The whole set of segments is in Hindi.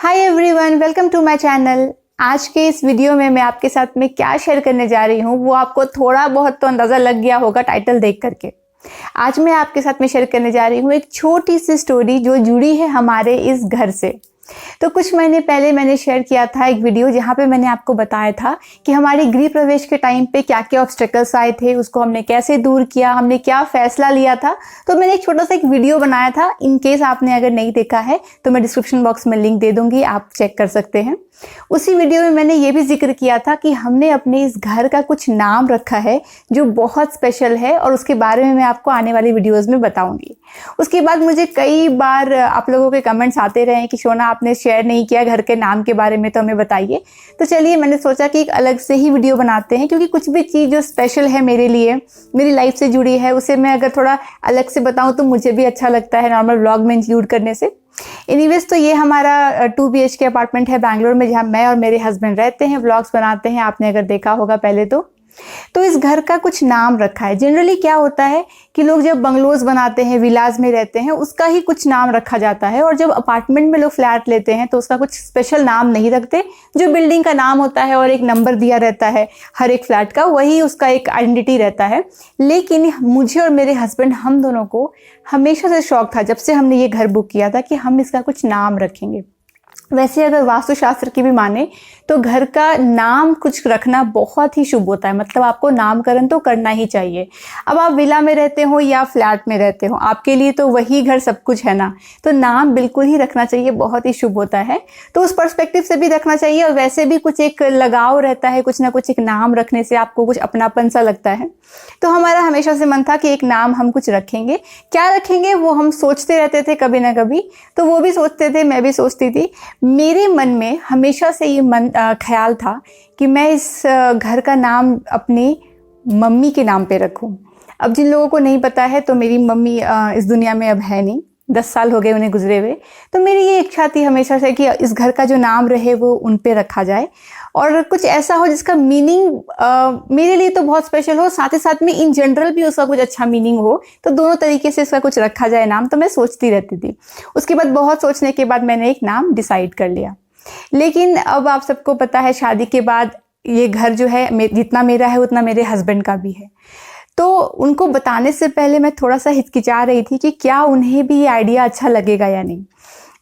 Hi everyone, welcome to my channel. आज के इस वीडियो में मैं आपके साथ में क्या शेयर करने जा रही हूँ वो आपको थोड़ा बहुत तो अंदाज़ा लग गया होगा टाइटल देख करके। आज मैं आपके साथ में शेयर करने जा रही हूँ एक छोटी सी स्टोरी जो जुड़ी है हमारे इस घर से। तो कुछ महीने पहले मैंने शेयर किया था एक वीडियो जहाँ पे मैंने आपको बताया था कि हमारे गृह प्रवेश के टाइम पे क्या क्या ऑब्स्टेकल्स आए थे, उसको हमने कैसे दूर किया, हमने क्या फैसला लिया था। तो मैंने एक छोटा सा एक वीडियो बनाया था। इन केस आपने अगर नहीं देखा है तो मैं डिस्क्रिप्शन बॉक्स में लिंक दे दूंगी, आप चेक कर सकते हैं। उसी वीडियो में मैंने ये भी जिक्र किया था कि हमने अपने इस घर का कुछ नाम रखा है जो बहुत स्पेशल है और उसके बारे में मैं आपको आने वाली वीडियोस में बताऊंगी। उसके बाद मुझे कई बार आप लोगों के कमेंट्स आते रहे कि शोना आपने शेयर नहीं किया घर के नाम के बारे में, तो हमें बताइए। तो चलिए मैंने सोचा कि एक अलग से ही वीडियो बनाते हैं, क्योंकि कुछ भी चीज़ जो स्पेशल है मेरे लिए, मेरी लाइफ से जुड़ी है, उसे मैं अगर थोड़ा अलग से बताऊँ तो मुझे भी अच्छा लगता है नॉर्मल व्लॉग में इंक्लूड करने से। एनीवेज, तो ये हमारा 2 BHK अपार्टमेंट है बैंगलोर में, जहाँ मैं और मेरे हस्बैंड रहते हैं, व्लॉग्स बनाते हैं। आपने अगर देखा होगा पहले तो इस घर का कुछ नाम रखा है। जनरली क्या होता है कि लोग जब बंगलोज बनाते हैं, विलाज में रहते हैं, उसका ही कुछ नाम रखा जाता है, और जब अपार्टमेंट में लोग फ्लैट लेते हैं तो उसका कुछ स्पेशल नाम नहीं रखते। जो बिल्डिंग का नाम होता है और एक नंबर दिया रहता है हर एक फ्लैट का, वही उसका एक आइडेंटिटी रहता है। लेकिन मुझे और मेरे हस्बैंड, हम दोनों को हमेशा से शौक था, जब से हमने ये घर बुक किया था, कि हम इसका कुछ नाम रखेंगे। वैसे अगर वास्तुशास्त्र की भी माने तो घर का नाम कुछ रखना बहुत ही शुभ होता है, मतलब आपको नामकरण तो करना ही चाहिए। अब आप विला में रहते हो या फ्लैट में रहते हो, आपके लिए तो वही घर सब कुछ है ना, तो नाम बिल्कुल ही रखना चाहिए, बहुत ही शुभ होता है। तो उस पर्सपेक्टिव से भी रखना चाहिए, और वैसे भी कुछ एक लगाव रहता है, कुछ ना कुछ एक नाम रखने से आपको कुछ अपनापन सा लगता है। तो हमारा हमेशा से मन था कि एक नाम हम कुछ रखेंगे। क्या रखेंगे वो हम सोचते रहते थे कभी ना कभी, तो वो भी सोचते थे, मैं भी सोचती थी। मेरे मन में हमेशा से ये ख्याल था कि मैं इस घर का नाम अपनी मम्मी के नाम पे रखूं। अब जिन लोगों को नहीं पता है तो मेरी मम्मी इस दुनिया में अब है नहीं, 10 साल हो गए उन्हें गुजरे हुए। तो मेरी ये इच्छा थी हमेशा से कि इस घर का जो नाम रहे वो उन पे रखा जाए, और कुछ ऐसा हो जिसका मीनिंग मेरे लिए तो बहुत स्पेशल हो, साथ ही साथ में इन जनरल भी उसका कुछ अच्छा मीनिंग हो। तो दोनों तरीके से इसका कुछ रखा जाए नाम, तो मैं सोचती रहती थी। उसके बाद बहुत सोचने के बाद मैंने एक नाम डिसाइड कर लिया। लेकिन अब आप सबको पता है शादी के बाद ये घर जो है जितना मेरा है उतना मेरे हस्बैंड का भी है। तो उनको बताने से पहले मैं थोड़ा सा हिचकिचा रही थी कि क्या उन्हें भी ये आइडिया अच्छा लगेगा या नहीं।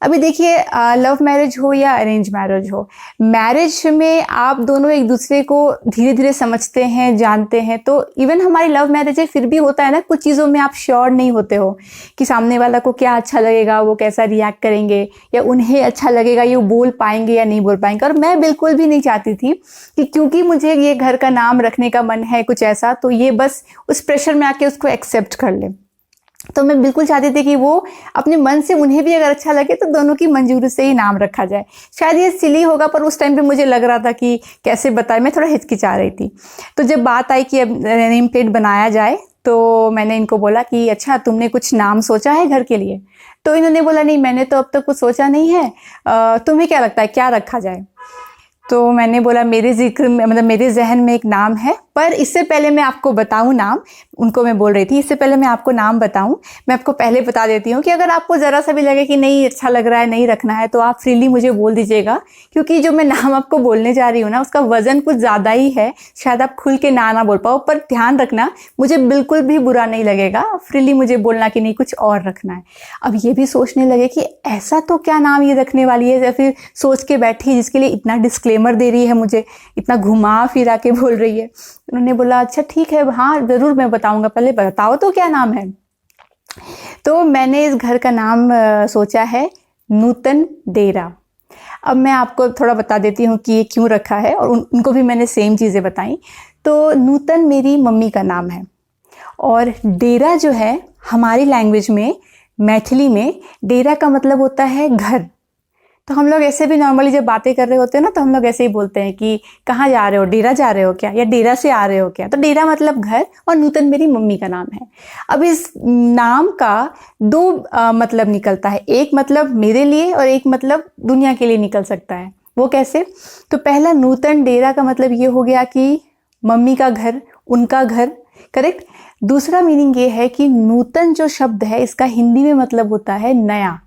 अभी देखिए, लव मैरिज हो या अरेंज मैरिज हो, मैरिज में आप दोनों एक दूसरे को धीरे धीरे समझते हैं, जानते हैं। तो इवन हमारी लव मैरिज है, फिर भी होता है ना, कुछ चीज़ों में आप श्योर नहीं होते हो कि सामने वाला को क्या अच्छा लगेगा, वो कैसा रिएक्ट करेंगे, या उन्हें अच्छा लगेगा, ये बोल पाएंगे या नहीं बोल पाएंगे। और मैं बिल्कुल भी नहीं चाहती थी कि क्योंकि मुझे ये घर का नाम रखने का मन है कुछ ऐसा, तो ये बस उस प्रेशर में आके उसको एक्सेप्ट कर ले। तो मैं बिल्कुल चाहती थी कि वो अपने मन से, उन्हें भी अगर अच्छा लगे तो दोनों की मंजूरी से ही नाम रखा जाए। शायद ये सिली होगा, पर उस टाइम पे मुझे लग रहा था कि कैसे बताए, मैं थोड़ा हिचकिचा रही थी। तो जब बात आई कि अब नेम प्लेट बनाया जाए, तो मैंने इनको बोला कि अच्छा तुमने कुछ नाम सोचा है घर के लिए? तो इन्होंने बोला नहीं, मैंने तो अब तक कुछ सोचा नहीं है, तुम्हें क्या लगता है क्या रखा जाए? तो मैंने बोला मेरे जिक्र में, मतलब मेरे जहन में एक नाम है, पर इससे पहले मैं आपको बताऊं नाम, उनको मैं बोल रही थी इससे पहले मैं आपको नाम बताऊं, मैं आपको पहले बता देती हूँ कि अगर आपको ज़रा सा भी लगे कि नहीं अच्छा लग रहा है, नहीं रखना है, तो आप फ्रीली मुझे बोल दीजिएगा। क्योंकि जो मैं नाम आपको बोलने जा रही हूँ ना, उसका वजन कुछ ज़्यादा ही है, शायद आप खुल के ना बोल पाओ, पर ध्यान रखना मुझे बिल्कुल भी बुरा नहीं लगेगा, फ्रीली मुझे बोलना कि नहीं कुछ और रखना है। अब ये भी सोचने लगे कि ऐसा तो क्या नाम ये रखने वाली है, या फिर सोच के बैठी जिसके लिए इतना डिस्क्लेमर दे रही है, मुझे इतना घुमा फिरा के बोल रही है। उन्होंने बोला अच्छा ठीक है, हाँ ज़रूर मैं बताऊंगा, पहले बताओ तो क्या नाम है। तो मैंने इस घर का नाम सोचा है नूतन डेरा। अब मैं आपको थोड़ा बता देती हूँ कि ये क्यों रखा है, और उनको भी मैंने सेम चीज़ें बताई। तो नूतन मेरी मम्मी का नाम है, और डेरा जो है हमारी लैंग्वेज में, मैथिली में, डेरा का मतलब होता है घर। तो हम लोग ऐसे भी नॉर्मली जब बातें कर रहे होते हैं ना, तो हम लोग ऐसे ही बोलते हैं कि कहाँ जा रहे हो, डेरा जा रहे हो क्या, या डेरा से आ रहे हो क्या। तो डेरा मतलब घर, और नूतन मेरी मम्मी का नाम है। अब इस नाम का 2 मतलब निकलता है, एक मतलब मेरे लिए और एक मतलब दुनिया के लिए निकल सकता है। वो कैसे? तो पहला नूतन डेरा का मतलब ये हो गया कि मम्मी का घर, उनका घर, करेक्ट। दूसरा मीनिंग ये है कि नूतन जो शब्द है इसका हिंदी में मतलब होता है नया,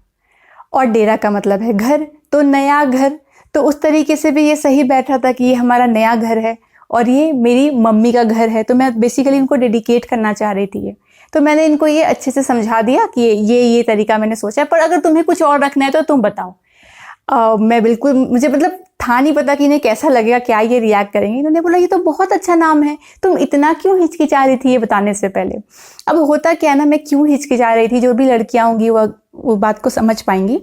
और डेरा का मतलब है घर, तो नया घर, तो उस तरीके से भी ये सही बैठ रहा था कि ये हमारा नया घर है और ये मेरी मम्मी का घर है, तो मैं बेसिकली इनको डेडिकेट करना चाह रही थी। तो मैंने इनको ये अच्छे से समझा दिया कि ये तरीका मैंने सोचा है, पर अगर तुम्हें कुछ और रखना है तो तुम बताओ। मैं बिल्कुल, मुझे मतलब था नहीं पता कि इन्हें कैसा लगेगा, क्या ये रिएक्ट करेंगे। इन्होंने बोला ये तो बहुत अच्छा नाम है, तुम इतना क्यों हिचकिचा रही थी ये बताने से पहले। अब होता क्या है ना, मैं क्यों हिचकिचा रही थी, जो भी लड़कियां होंगी वो बात को समझ पाएंगी।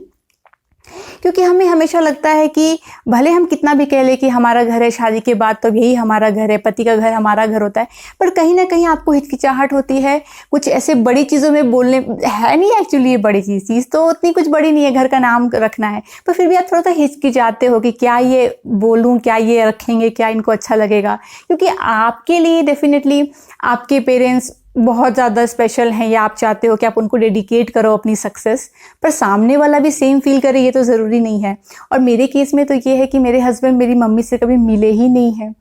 क्योंकि हमें हमेशा लगता है कि भले हम कितना भी कह लें कि हमारा घर है, शादी के बाद तो यही हमारा घर है, पति का घर हमारा घर होता है, पर कहीं ना कहीं आपको हिचकिचाहट होती है कुछ ऐसे बड़ी चीज़ों में बोलने। है नहीं एक्चुअली ये बड़ी चीज़ तो उतनी कुछ बड़ी नहीं है, घर का नाम रखना है, पर फिर भी आप थोड़ा सा हिचकिचाते हो कि क्या ये बोलूँ, क्या ये रखेंगे, क्या इनको अच्छा लगेगा। क्योंकि आपके लिए डेफिनेटली आपके पेरेंट्स बहुत ज़्यादा स्पेशल हैं, या आप चाहते हो कि आप उनको डेडिकेट करो अपनी सक्सेस, पर सामने वाला भी सेम फील करे ये तो ज़रूरी नहीं है। और मेरे केस में तो ये है कि मेरे हस्बैंड मेरी मम्मी से कभी मिले ही नहीं हैं,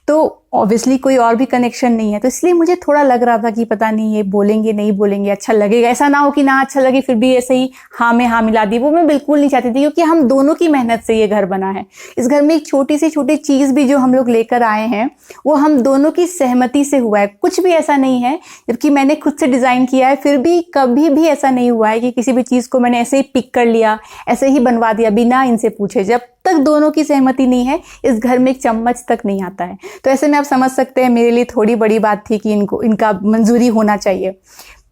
तो ऑब्वियसली कोई और भी कनेक्शन नहीं है। तो इसलिए मुझे थोड़ा लग रहा था कि पता नहीं ये बोलेंगे नहीं बोलेंगे, अच्छा लगेगा, ऐसा ना हो कि ना अच्छा लगे फिर भी ऐसे ही हाँ में हाँ मिला दी। वो मैं बिल्कुल नहीं चाहती थी, क्योंकि हम दोनों की मेहनत से ये घर बना है। इस घर में एक छोटी से छोटी चीज़ भी जो हम लोग लेकर आए हैं वो हम दोनों की सहमति से हुआ है। कुछ भी ऐसा नहीं है, जबकि मैंने खुद से डिज़ाइन किया है, फिर भी कभी भी ऐसा नहीं हुआ है कि किसी भी चीज़ को मैंने ऐसे ही पिक कर लिया, ऐसे ही बनवा दिया बिना इनसे पूछे। जब तक दोनों की सहमति नहीं है इस घर में एक चम्मच तक नहीं आता है। तो ऐसे में आप समझ सकते हैं मेरे लिए थोड़ी बड़ी बात थी कि इनका मंजूरी होना चाहिए।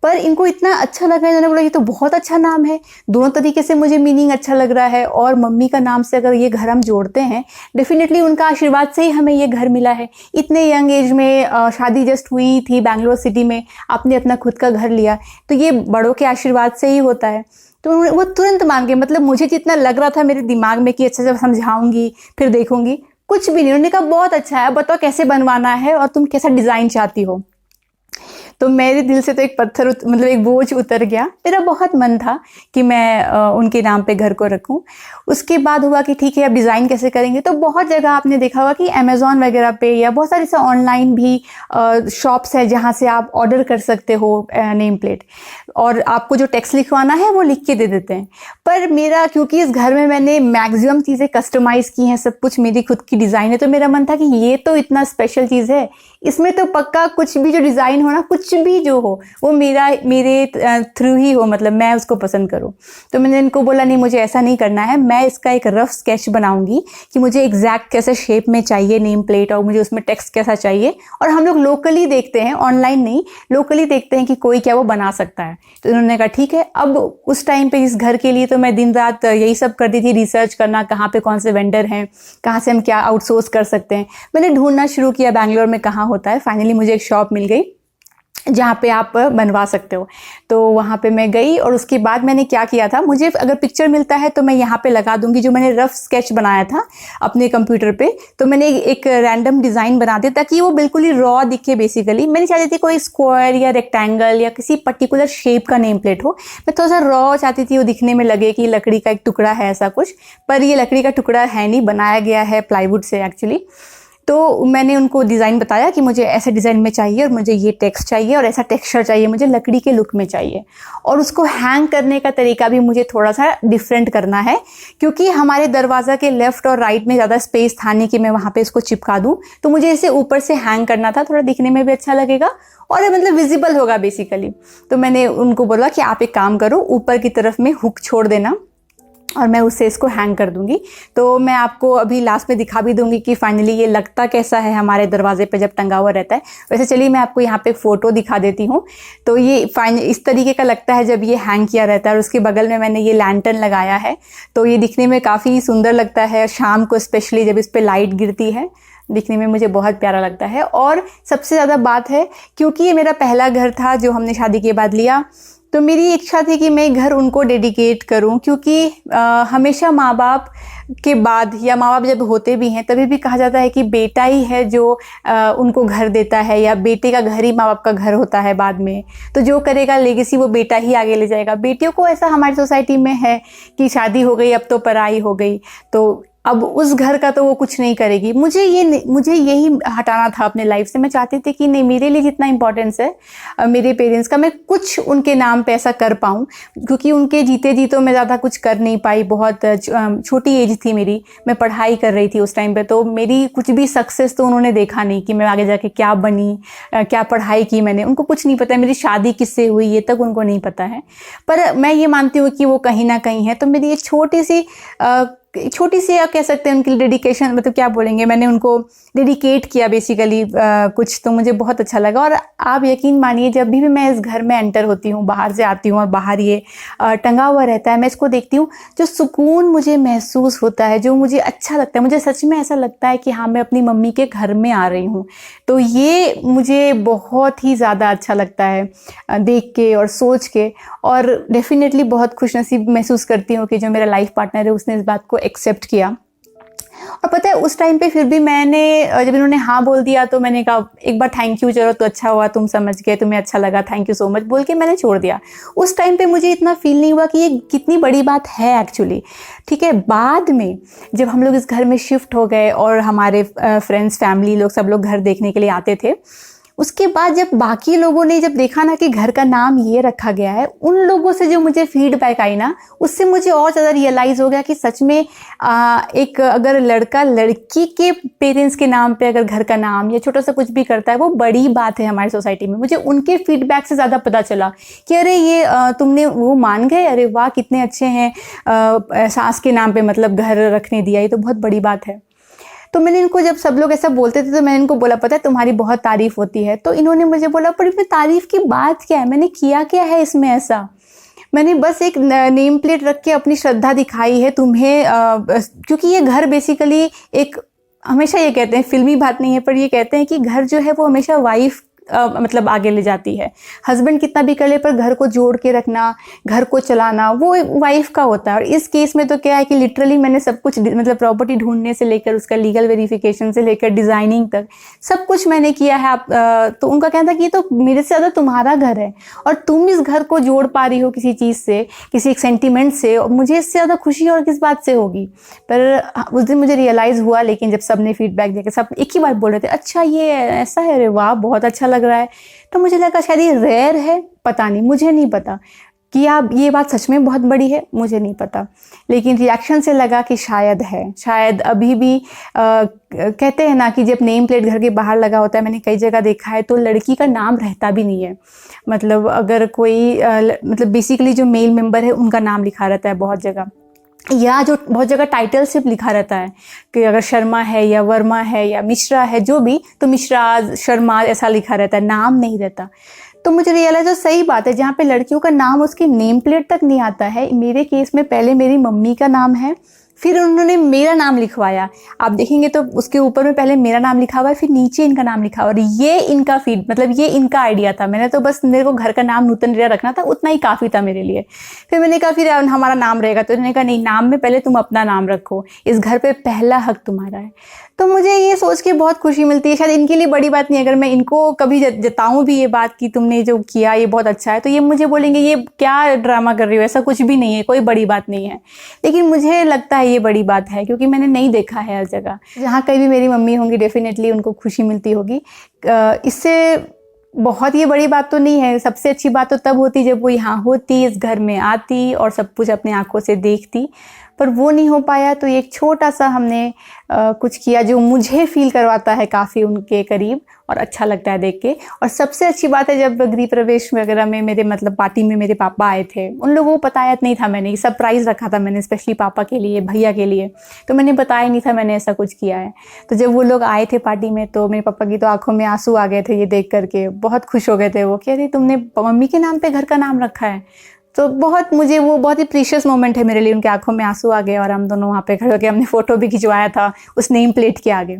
पर इनको इतना अच्छा लगा, इन्होंने बोला ये तो बहुत अच्छा नाम है, दोनों तरीके से मुझे मीनिंग अच्छा लग रहा है। और मम्मी का नाम से अगर ये घर हम जोड़ते हैं, डेफिनेटली उनका आशीर्वाद से ही हमें ये घर मिला है। इतने यंग एज में शादी जस्ट हुई थी बैंगलोर सिटी में, आपने अपना खुद का घर लिया, तो ये बड़ों के आशीर्वाद से ही होता है। तो वो तुरंत मान गए, मतलब मुझे जितना लग रहा था मेरे दिमाग में कि अच्छा जब समझाऊंगी फिर देखूंगी, कुछ भी नहीं। उन्होंने कहा बहुत अच्छा है, बताओ कैसे बनवाना है और तुम कैसा डिज़ाइन चाहती हो। तो मेरे दिल से तो एक पत्थर मतलब एक बोझ उतर गया। मेरा बहुत मन था कि मैं उनके नाम पे घर को रखूं। उसके बाद हुआ कि ठीक है अब डिज़ाइन कैसे करेंगे। तो बहुत जगह आपने देखा होगा कि अमेज़ॉन वगैरह पे या बहुत सारी ऑनलाइन भी शॉप्स है जहाँ से आप ऑर्डर कर सकते हो नेम प्लेट, और आपको जो टेक्स्ट लिखवाना है वो लिख के दे देते हैं। पर मेरा, क्योंकि इस घर में मैंने मैक्सिमम चीज़ें कस्टमाइज़ की हैं, सब कुछ मेरी खुद की डिज़ाइन है, तो मेरा मन था कि ये तो इतना स्पेशल चीज़ है, इसमें तो पक्का कुछ भी जो डिज़ाइन हो ना, कुछ भी जो हो वो मेरे थ्रू ही हो, मतलब मैं उसको पसंद करूँ। तो मैंने इनको बोला नहीं मुझे ऐसा नहीं करना है, मैं इसका एक रफ स्केच बनाऊंगी कि मुझे एग्जैक्ट कैसे शेप में चाहिए नेम प्लेट और मुझे उसमें टेक्स्ट कैसा चाहिए। और हम लोग लोकली देखते हैं, ऑनलाइन नहीं, लोकली देखते हैं कि कोई क्या वो बना सकता है। तो उन्होंने कहा ठीक है। अब उस टाइम पे इस घर के लिए तो मैं दिन रात यही सब करती थी, रिसर्च करना कहाँ पे कौन से वेंडर हैं, कहाँ से हम क्या आउटसोर्स कर सकते हैं। मैंने ढूंढना शुरू किया बैंगलोर में कहाँ होता है। फाइनली मुझे एक शॉप मिल गई जहाँ पे आप बनवा सकते हो। तो वहाँ पे मैं गई और उसके बाद मैंने क्या किया था, मुझे अगर पिक्चर मिलता है तो मैं यहाँ पे लगा दूंगी जो मैंने रफ स्केच बनाया था अपने कंप्यूटर पे। तो मैंने एक रैंडम डिज़ाइन बना दिया ताकि वो बिल्कुल ही रॉ दिखे। बेसिकली मैं नहीं चाहती थी कोई स्क्वायर या रेक्टेंगल या किसी पर्टिकुलर शेप का नेम प्लेट हो, मैं थोड़ा सा रॉ चाहती थी, वो दिखने में लगे कि लकड़ी का एक टुकड़ा है ऐसा कुछ। पर ये लकड़ी का टुकड़ा है नहीं, बनाया गया है प्लाईवुड से एक्चुअली। तो मैंने उनको डिज़ाइन बताया कि मुझे ऐसे डिज़ाइन में चाहिए और मुझे ये टेक्स्ट चाहिए और ऐसा टेक्सचर चाहिए, मुझे लकड़ी के लुक में चाहिए। और उसको हैंग करने का तरीका भी मुझे थोड़ा सा डिफरेंट करना है, क्योंकि हमारे दरवाज़ा के लेफ़्ट और राइट में ज़्यादा स्पेस था नहीं कि मैं वहाँ पे इसको चिपका दूँ। तो मुझे इसे ऊपर से हैंग करना था, थोड़ा दिखने में भी अच्छा लगेगा और मतलब विजिबल होगा बेसिकली। तो मैंने उनको बोला कि आप एक काम करो, ऊपर की तरफ में हुक छोड़ देना और मैं उससे इसको हैंग कर दूंगी। तो मैं आपको अभी लास्ट में दिखा भी दूंगी कि फाइनली ये लगता कैसा है हमारे दरवाजे पे जब टंगा हुआ रहता है। वैसे चलिए मैं आपको यहाँ पे एक फ़ोटो दिखा देती हूँ। तो ये इस तरीके का लगता है जब ये हैंग किया रहता है। और उसके बगल में मैंने ये लैंटर्न लगाया है, तो ये दिखने में काफ़ी सुंदर लगता है शाम को, स्पेशली जब इस पर लाइट गिरती है, दिखने में मुझे बहुत प्यारा लगता है। और सबसे ज़्यादा बात है, क्योंकि ये मेरा पहला घर था जो हमने शादी के बाद लिया, तो मेरी इच्छा थी कि मैं घर उनको डेडिकेट करूं। क्योंकि हमेशा माँ बाप के बाद, या माँ बाप जब होते भी हैं तभी भी कहा जाता है कि बेटा ही है जो उनको घर देता है, या बेटे का घर ही माँ बाप का घर होता है बाद में। तो जो करेगा लेगेसी वो बेटा ही आगे ले जाएगा। बेटियों को ऐसा हमारी सोसाइटी में है कि शादी हो गई अब तो पराई हो गई। तो अब उस घर का तो वो कुछ नहीं करेगी। मुझे यही हटाना था अपने लाइफ से। मैं चाहती थी कि नहीं, मेरे लिए जितना इंपॉर्टेंस है मेरे पेरेंट्स का, मैं कुछ उनके नाम पे ऐसा कर पाऊँ, क्योंकि उनके जीते जी तो मैं ज़्यादा कुछ कर नहीं पाई। बहुत छोटी एज थी मेरी, मैं पढ़ाई कर रही थी उस टाइम पे, तो मेरी कुछ भी सक्सेस तो उन्होंने देखा नहीं कि मैं आगे जाके क्या बनी, क्या पढ़ाई की मैंने। उनको कुछ नहीं पता है मेरी शादी किससे हुई, ये तक उनको नहीं पता है। पर मैं ये मानती हूँ कि वो कहीं ना कहीं है। तो मेरी ये छोटी सी आप कह सकते हैं उनके लिए डेडिकेशन, मतलब क्या बोलेंगे, मैंने उनको डेडिकेट किया बेसिकली कुछ, तो मुझे बहुत अच्छा लगा। और आप यकीन मानिए, जब भी मैं इस घर में एंटर होती हूँ, बाहर से आती हूँ और बाहर ये टंगा हुआ रहता है, मैं इसको देखती हूँ, जो सुकून मुझे महसूस होता है, जो मुझे अच्छा लगता है, मुझे सच में ऐसा लगता है कि हाँ, मैं अपनी मम्मी के घर में आ रही हूँ। तो ये मुझे बहुत ही ज़्यादा अच्छा लगता है देख के और सोच के। और डेफिनेटली बहुत खुशनसीब महसूस करती हूँ कि जो मेरा लाइफ पार्टनर है उसने इस बात को एक्सेप्ट किया। और पता है उस टाइम पे फिर भी मैंने, जब इन्होंने हाँ बोल दिया, तो मैंने कहा एक बार थैंक यू, चलो तो अच्छा हुआ, तुम समझ गए, तुम्हें अच्छा लगा, थैंक यू सो मच बोल के मैंने छोड़ दिया। उस टाइम पे मुझे इतना फील नहीं हुआ कि ये कितनी बड़ी बात है एक्चुअली। ठीक है, बाद में जब हम लोग इस घर में शिफ्ट हो गए और हमारे फ्रेंड्स, फैमिली लोग, सब लोग घर देखने के लिए आते थे, उसके बाद जब बाकी लोगों ने जब देखा ना कि घर का नाम ये रखा गया है, उन लोगों से जो मुझे फीडबैक आई ना, उससे मुझे और ज़्यादा रियलाइज़ हो गया कि सच में एक अगर लड़का लड़की के पेरेंट्स के नाम पे अगर घर का नाम या छोटा सा कुछ भी करता है, वो बड़ी बात है हमारी सोसाइटी में। मुझे उनके फीडबैक से ज़्यादा पता चला कि अरे ये तुमने वो मान गए, अरे वाह कितने अच्छे हैं, सास के नाम पे मतलब घर रखने दिया, ये तो बहुत बड़ी बात है। तो मैंने इनको, जब सब लोग ऐसा बोलते थे तो मैंने इनको बोला, पता है तुम्हारी बहुत तारीफ होती है। तो इन्होंने मुझे बोला, पर इसमें तारीफ की बात क्या है, मैंने किया क्या है इसमें ऐसा? मैंने बस एक नेम प्लेट रख के अपनी श्रद्धा दिखाई है तुम्हें, क्योंकि ये घर बेसिकली एक, हमेशा ये कहते हैं, फिल्मी बात नहीं है, पर ये कहते हैं कि घर जो है वो हमेशा वाइफ मतलब आगे ले जाती है। हस्बैंड कितना भी कर ले, पर घर को जोड़ के रखना, घर को चलाना, वो वाइफ का होता है। और इस केस में तो क्या है कि लिटरली मैंने सब कुछ, मतलब प्रॉपर्टी ढूंढने से लेकर उसका लीगल वेरिफिकेशन से लेकर डिज़ाइनिंग तक सब कुछ मैंने किया है। तो उनका कहना था कि ये तो मेरे से ज़्यादा तुम्हारा घर है और तुम इस घर को जोड़ पा रही हो किसी चीज़ से, किसी एक सेंटिमेंट से, और मुझे इससे ज़्यादा खुशी और किस बात से होगी। पर उस दिन मुझे रियलाइज़ हुआ, लेकिन जब सब ने फीडबैक दिया, सब एक ही बात बोल रहे थे, अच्छा ये ऐसा है, अरे वाह बहुत अच्छा लग रहा है। तो मुझे लगा शायद ये रेयर है, पता नहीं, मुझे नहीं पता कि आप ये बात सच में बहुत बड़ी है, मुझे नहीं पता। लेकिन रिएक्शन से लगा कि शायद है, शायद अभी भी कहते हैं ना कि जब नेम प्लेट घर के बाहर लगा होता है, मैंने कई जगह देखा है, तो लड़की का नाम रहता भी नहीं है। मतलब अगर कोई मतलब बेसिकली जो मेल मेंबर है उनका नाम लिखा रहता है बहुत जगह, या जो बहुत जगह टाइटल सिर्फ लिखा रहता है कि अगर शर्मा है या वर्मा है या मिश्रा है, जो भी, तो मिश्रा, शर्मा ऐसा लिखा रहता है, नाम नहीं रहता। तो मुझे रियलाइज हो, सही बात है, जहाँ पे लड़कियों का नाम उसकी नेम प्लेट तक नहीं आता है। मेरे केस में पहले मेरी मम्मी का नाम है, फिर उन्होंने मेरा नाम लिखवाया। आप देखेंगे तो उसके ऊपर में पहले मेरा नाम लिखा हुआ है, फिर नीचे इनका नाम लिखा हुआ है। और ये इनका मतलब ये इनका आइडिया था। मैंने तो बस, मेरे को घर का नाम नूतन रिया रखना था, उतना ही काफ़ी था मेरे लिए। फिर मैंने कहा फिर हमारा नाम रहेगा, तो उन्होंने कहा नहीं, नाम में पहले तुम अपना नाम रखो, इस घर पे पहला हक तुम्हारा है। तो मुझे ये सोच के बहुत खुशी मिलती है। शायद इनके लिए बड़ी बात नहीं, अगर मैं इनको कभी जताऊं भी ये बात कि तुमने जो किया ये बहुत अच्छा है, तो ये मुझे बोलेंगे ये क्या ड्रामा कर रही हो, ऐसा कुछ भी नहीं है, कोई बड़ी बात नहीं है। लेकिन मुझे लगता है ये बड़ी बात है, क्योंकि मैंने नहीं देखा है हर जगह। जहाँ कहीं भी मेरी मम्मी होंगी, डेफिनेटली उनको खुशी मिलती होगी। इससे बहुत ये बड़ी बात तो नहीं है। सबसे अच्छी बात तो तब होती जब वो यहाँ होती, इस घर में आती और सब कुछ अपने आंखों से देखती, पर वो नहीं हो पाया। तो एक छोटा सा हमने कुछ किया जो मुझे फील करवाता है काफ़ी उनके करीब, और अच्छा लगता है देख के। और सबसे अच्छी बात है, जब गृह प्रवेश वगैरह में मेरे मतलब पार्टी में मेरे पापा आए थे, उन लोगों को बताया नहीं था मैंने, सरप्राइज़ रखा था मैंने स्पेशली पापा के लिए, भैया के लिए, तो मैंने बताया नहीं था मैंने ऐसा कुछ किया है। तो जब वो लोग आए थे पार्टी में, तो मेरे पापा की तो आंखों में आंसू आ गए थे ये देख करके, बहुत खुश हो गए थे वो, कि अरे तुमने मम्मी के नाम पे घर का नाम रखा है। तो बहुत, मुझे वो बहुत ही प्रीशियस मोमेंट है मेरे लिए। उनके आंखों में आंसू आ गए और हम दोनों वहाँ पे खड़े होकर हमने फ़ोटो भी खिंचवाया था उस नेम प्लेट के आगे।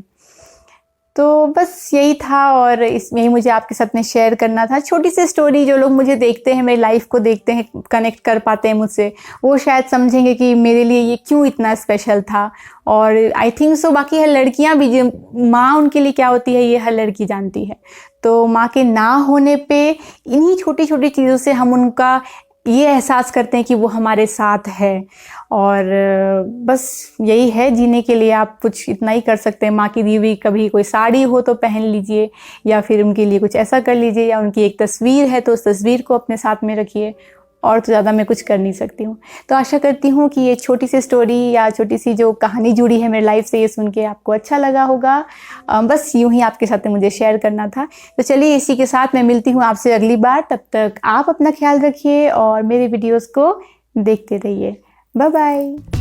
तो बस यही था, और इसमें ही मुझे आपके साथ में शेयर करना था। छोटी सी स्टोरी, जो लोग मुझे देखते हैं, मेरी लाइफ को देखते हैं, कनेक्ट कर पाते हैं मुझसे, वो शायद समझेंगे कि मेरे लिए ये क्यों इतना स्पेशल था। और आई थिंक सो बाकी हर लड़कियां भी, जो माँ उनके लिए क्या होती है, ये हर लड़की जानती है। तो माँ के ना होने पे इन्हीं छोटी छोटी चीज़ों से हम उनका ये एहसास करते हैं कि वो हमारे साथ है। और बस यही है, जीने के लिए आप कुछ इतना ही कर सकते हैं। माँ की दी हुई कभी कोई साड़ी हो तो पहन लीजिए, या फिर उनके लिए कुछ ऐसा कर लीजिए, या उनकी एक तस्वीर है तो उस तस्वीर को अपने साथ में रखिए। और तो ज़्यादा मैं कुछ कर नहीं सकती हूँ। तो आशा करती हूँ कि ये छोटी सी स्टोरी या छोटी सी जो कहानी जुड़ी है मेरी लाइफ से, ये सुन के आपको अच्छा लगा होगा। बस यूं ही आपके साथ में मुझे शेयर करना था। तो चलिए, इसी के साथ मैं मिलती हूँ आपसे अगली बार। तब तक आप अपना ख्याल रखिए और मेरे वीडियोज़ को देखते रहिए। Bye bye.